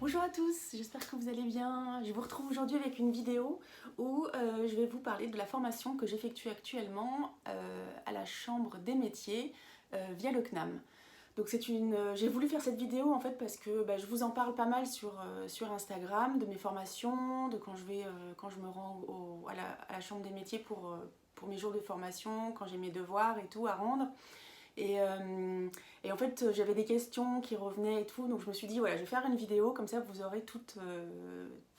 Bonjour à tous, j'espère que vous allez bien. Je vous retrouve aujourd'hui avec une vidéo où je vais vous parler de la formation que j'effectue actuellement à la Chambre des métiers via le CNAM. Donc j'ai voulu faire cette vidéo en fait parce que je vous en parle pas mal sur Instagram, de mes formations, de quand je me rends à la Chambre des métiers pour mes jours de formation, quand j'ai mes devoirs et tout à rendre. Et en fait, j'avais des questions qui revenaient et tout, donc je me suis dit, voilà, je vais faire une vidéo, comme ça vous aurez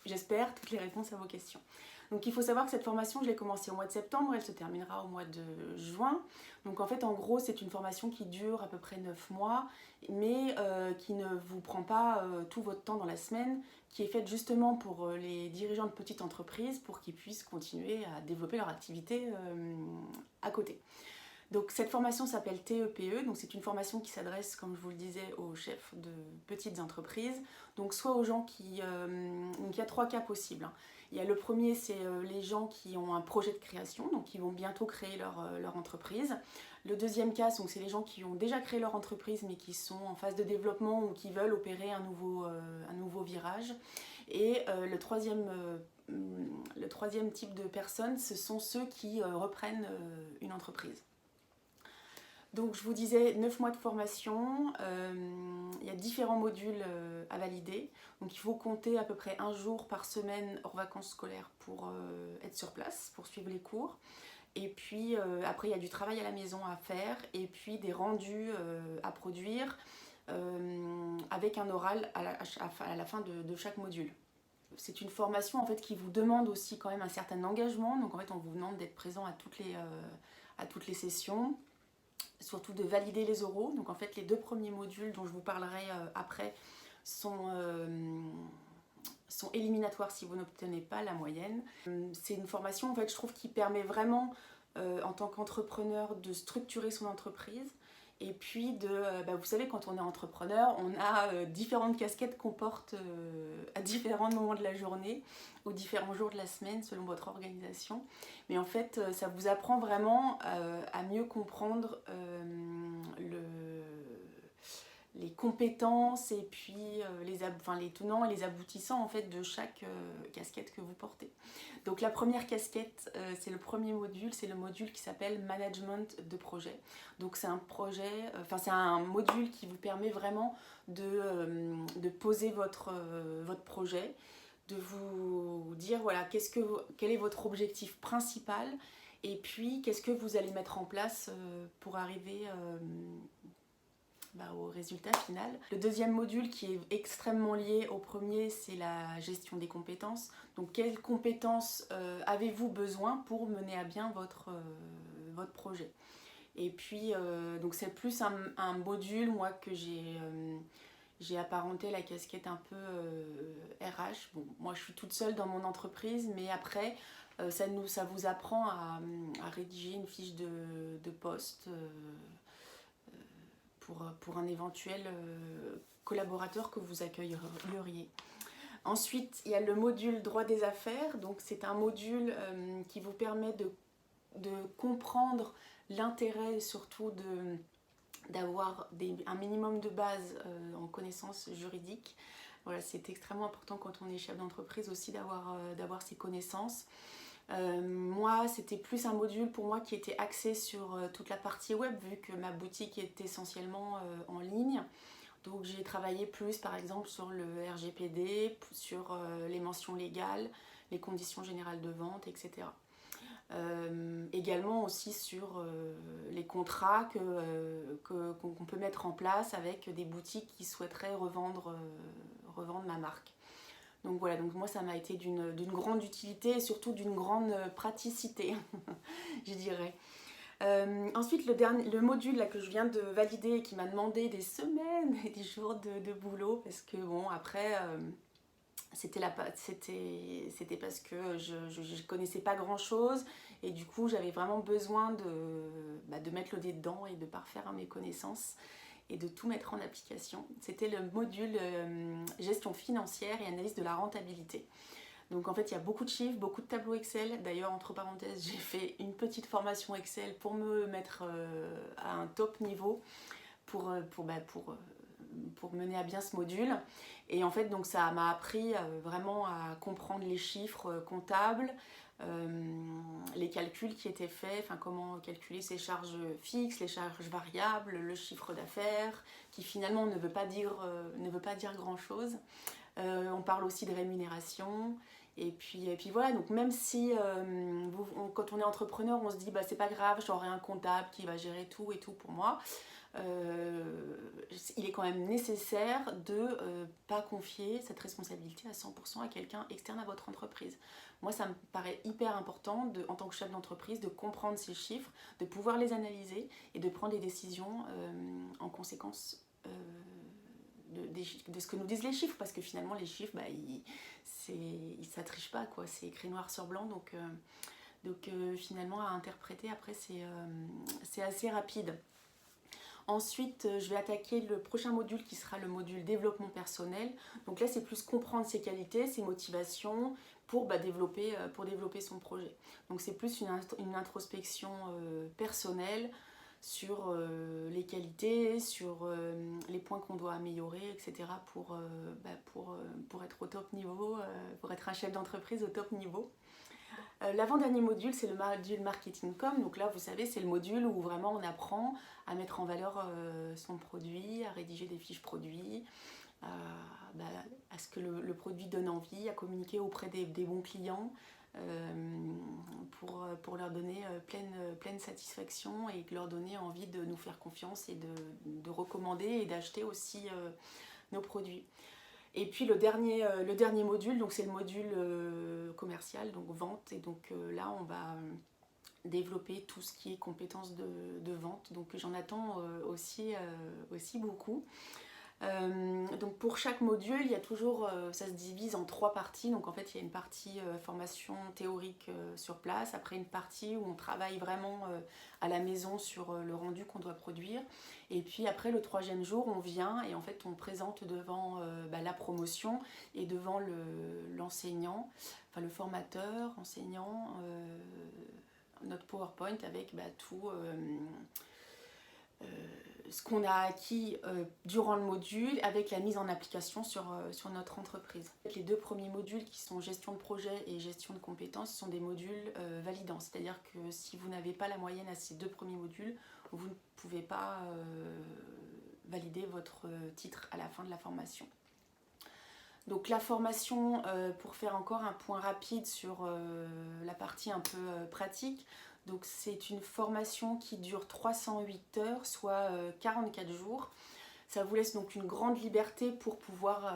j'espère, toutes les réponses à vos questions. Donc il faut savoir que cette formation, je l'ai commencée au mois de septembre, elle se terminera au mois de juin. Donc en fait, en gros, c'est une formation qui dure à peu près 9 mois, mais qui ne vous prend pas tout votre temps dans la semaine, qui est faite justement pour les dirigeants de petites entreprises, pour qu'ils puissent continuer à développer leur activité à côté. Donc cette formation s'appelle TEPE, donc c'est une formation qui s'adresse, comme je vous le disais, aux chefs de petites entreprises, donc soit aux gens donc il y a trois cas possibles. Il y a le premier, c'est les gens qui ont un projet de création, donc qui vont bientôt créer leur entreprise. Le deuxième cas, c'est les gens qui ont déjà créé leur entreprise mais qui sont en phase de développement ou qui veulent opérer un nouveau virage. Et le troisième type de personnes, ce sont ceux qui reprennent une entreprise. Donc je vous disais 9 mois de formation, il y a différents modules à valider. Donc il faut compter à peu près un jour par semaine hors vacances scolaires pour être sur place, pour suivre les cours. Et puis après il y a du travail à la maison à faire et puis des rendus à produire avec un oral à la fin de chaque module. C'est une formation en fait qui vous demande aussi quand même un certain engagement. Donc en fait on vous demande d'être présent à toutes les sessions, surtout de valider les oraux. Donc en fait les deux premiers modules dont je vous parlerai après sont éliminatoires si vous n'obtenez pas la moyenne. C'est une formation en fait je trouve qui permet vraiment en tant qu'entrepreneur de structurer son entreprise. Et puis vous savez, quand on est entrepreneur, on a différentes casquettes qu'on porte à différents moments de la journée ou différents jours de la semaine selon votre organisation. Mais en fait, ça vous apprend vraiment à mieux comprendre les compétences et puis les tenants et les aboutissants en fait de chaque casquette que vous portez. Donc la première casquette, c'est le premier module, c'est le module qui s'appelle Management de projet. Donc c'est un module qui vous permet vraiment de poser votre projet, de vous dire voilà quel est votre objectif principal et puis qu'est-ce que vous allez mettre en place pour arriver au résultat final. Le deuxième module qui est extrêmement lié au premier, c'est la gestion des compétences. Donc quelles compétences avez-vous besoin pour mener à bien votre projet? Et puis donc c'est plus un module moi que j'ai apparenté la casquette un peu RH. Bon, moi je suis toute seule dans mon entreprise, mais après ça vous apprend à rédiger une fiche de poste pour un éventuel collaborateur que vous accueilleriez. Ensuite, il y a le module droit des affaires. Donc c'est un module qui vous permet de comprendre l'intérêt surtout d'avoir un minimum de base en connaissances juridiques. Voilà, c'est extrêmement important quand on est chef d'entreprise aussi d'avoir ces connaissances. Moi, c'était plus un module pour moi qui était axé sur toute la partie web, vu que ma boutique est essentiellement en ligne. Donc j'ai travaillé plus par exemple sur le RGPD, sur les mentions légales, les conditions générales de vente, etc. Également aussi sur les contrats qu'on peut mettre en place avec des boutiques qui souhaiteraient revendre ma marque. Donc voilà, donc moi ça m'a été d'une grande utilité et surtout d'une grande praticité, je dirais. Ensuite, le module là, que je viens de valider et qui m'a demandé des semaines et des jours de boulot, parce que bon, après, c'était parce que je ne connaissais pas grand chose et du coup j'avais vraiment besoin de mettre le nez dedans et de parfaire mes connaissances et de tout mettre en application. C'était le module gestion financière et analyse de la rentabilité. Donc en fait il y a beaucoup de chiffres, beaucoup de tableaux Excel. D'ailleurs entre parenthèses j'ai fait une petite formation Excel pour me mettre à un top niveau pour pour mener à bien ce module. Et en fait, donc ça m'a appris vraiment à comprendre les chiffres comptables, les calculs qui étaient faits, enfin comment calculer ses charges fixes, les charges variables, le chiffre d'affaires, qui finalement ne veut pas dire grand-chose. On parle aussi de rémunération. Et puis voilà, donc même si quand on est entrepreneur, on se dit bah c'est pas grave, j'aurai un comptable qui va gérer tout et tout pour moi. Il est quand même nécessaire de pas confier cette responsabilité à 100% à quelqu'un externe à votre entreprise. Moi, ça me paraît hyper important, en tant que chef d'entreprise, de comprendre ces chiffres, de pouvoir les analyser et de prendre des décisions en conséquence de ce que nous disent les chiffres, parce que finalement, les chiffres, bah, ça triche pas, quoi. C'est écrit noir sur blanc, donc finalement, à interpréter, après, c'est assez rapide. Ensuite, je vais attaquer le prochain module qui sera le module développement personnel. Donc là, c'est plus comprendre ses qualités, ses motivations pour développer son projet. Donc c'est plus une introspection personnelle sur les qualités, sur les points qu'on doit améliorer, etc. pour être au top niveau, pour être un chef d'entreprise au top niveau. L'avant-dernier module, c'est le module marketing com. Donc là, vous savez, c'est le module où vraiment on apprend à mettre en valeur son produit, à rédiger des fiches produits, à ce que le produit donne envie, à communiquer auprès des bons clients pour leur donner pleine satisfaction et leur donner envie de nous faire confiance et de recommander et d'acheter aussi nos produits. Et puis le dernier module, donc c'est le module commercial, donc vente. Et donc là, on va développer tout ce qui est compétences de vente. Donc j'en attends aussi beaucoup. Donc pour chaque module, il y a toujours, ça se divise en 3 parties. Donc en fait, il y a une partie formation théorique sur place, après une partie où on travaille vraiment à la maison sur le rendu qu'on doit produire. Et puis après, le 3e jour, on vient et en fait, on présente devant la promotion et devant l'enseignant, enfin le formateur, enseignant, notre PowerPoint avec tout ce qu'on a acquis durant le module avec la mise en application sur notre entreprise. Les 2 premiers modules qui sont gestion de projet et gestion de compétences sont des modules validants. C'est-à-dire que si vous n'avez pas la moyenne à ces 2 premiers modules, vous ne pouvez pas valider votre titre à la fin de la formation. Donc la formation, pour faire encore un point rapide sur la partie un peu pratique, donc c'est une formation qui dure 308 heures, soit 44 jours. Ça vous laisse donc une grande liberté pour pouvoir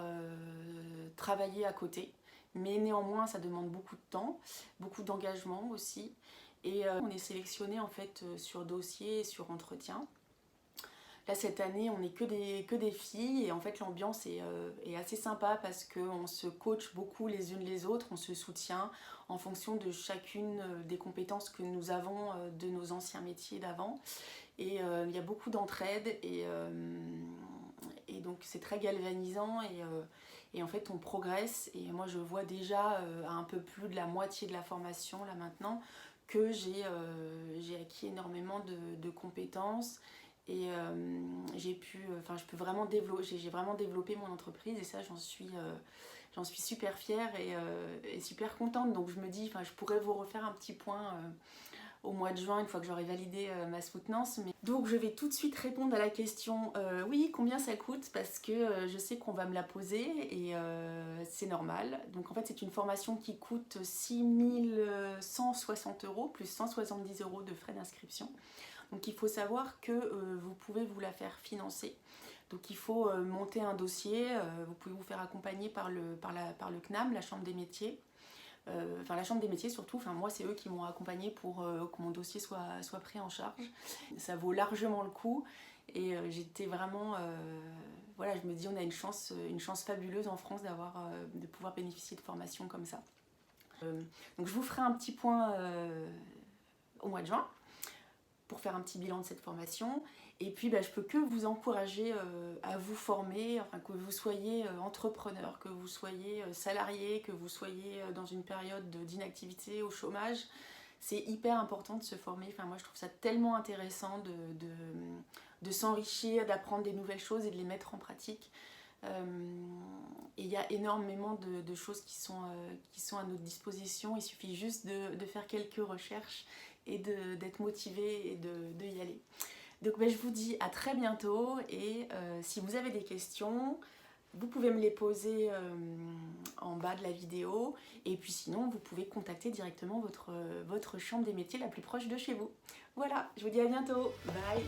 travailler à côté. Mais néanmoins, ça demande beaucoup de temps, beaucoup d'engagement aussi. Et on est sélectionné en fait sur dossier et sur entretien. Là, cette année, on n'est que des filles et en fait, l'ambiance est assez sympa parce qu'on se coach beaucoup les unes les autres, on se soutient en fonction de chacune des compétences que nous avons de nos anciens métiers d'avant. Et il y a beaucoup d'entraide et donc c'est très galvanisant et en fait, on progresse. Et moi, je vois déjà à un peu plus de la moitié de la formation là maintenant que j'ai acquis énormément de compétences. Et j'ai vraiment développé mon entreprise et ça j'en suis super fière et super contente. Donc je me dis, je pourrais vous refaire un petit point au mois de juin une fois que j'aurai validé ma soutenance. Donc je vais tout de suite répondre à la question oui, combien ça coûte, parce que je sais qu'on va me la poser et c'est normal. Donc en fait c'est une formation qui coûte 6 160 € plus 170 € de frais d'inscription. Donc il faut savoir que vous pouvez vous la faire financer. Donc il faut monter un dossier, vous pouvez vous faire accompagner par le CNAM, la Chambre des métiers. La Chambre des métiers surtout, moi c'est eux qui m'ont accompagné pour que mon dossier soit pris en charge. Ça vaut largement le coup et j'étais vraiment... je me dis on a une chance fabuleuse en France de pouvoir bénéficier de formations comme ça. Donc je vous ferai un petit point au mois de juin pour faire un petit bilan de cette formation. Et puis je peux que vous encourager à vous former, que vous soyez entrepreneur, que vous soyez salarié, que vous soyez dans une période d'inactivité, au chômage. c'est hyper important de se former. Enfin, moi je trouve ça tellement intéressant de s'enrichir, d'apprendre des nouvelles choses et de les mettre en pratique. Et il y a énormément de choses qui sont à notre disposition. Il suffit juste de faire quelques recherches et d'être motivé et de y aller. Donc je vous dis à très bientôt et si vous avez des questions, vous pouvez me les poser en bas de la vidéo et puis sinon vous pouvez contacter directement votre chambre des métiers la plus proche de chez vous. Voilà, je vous dis à bientôt, bye.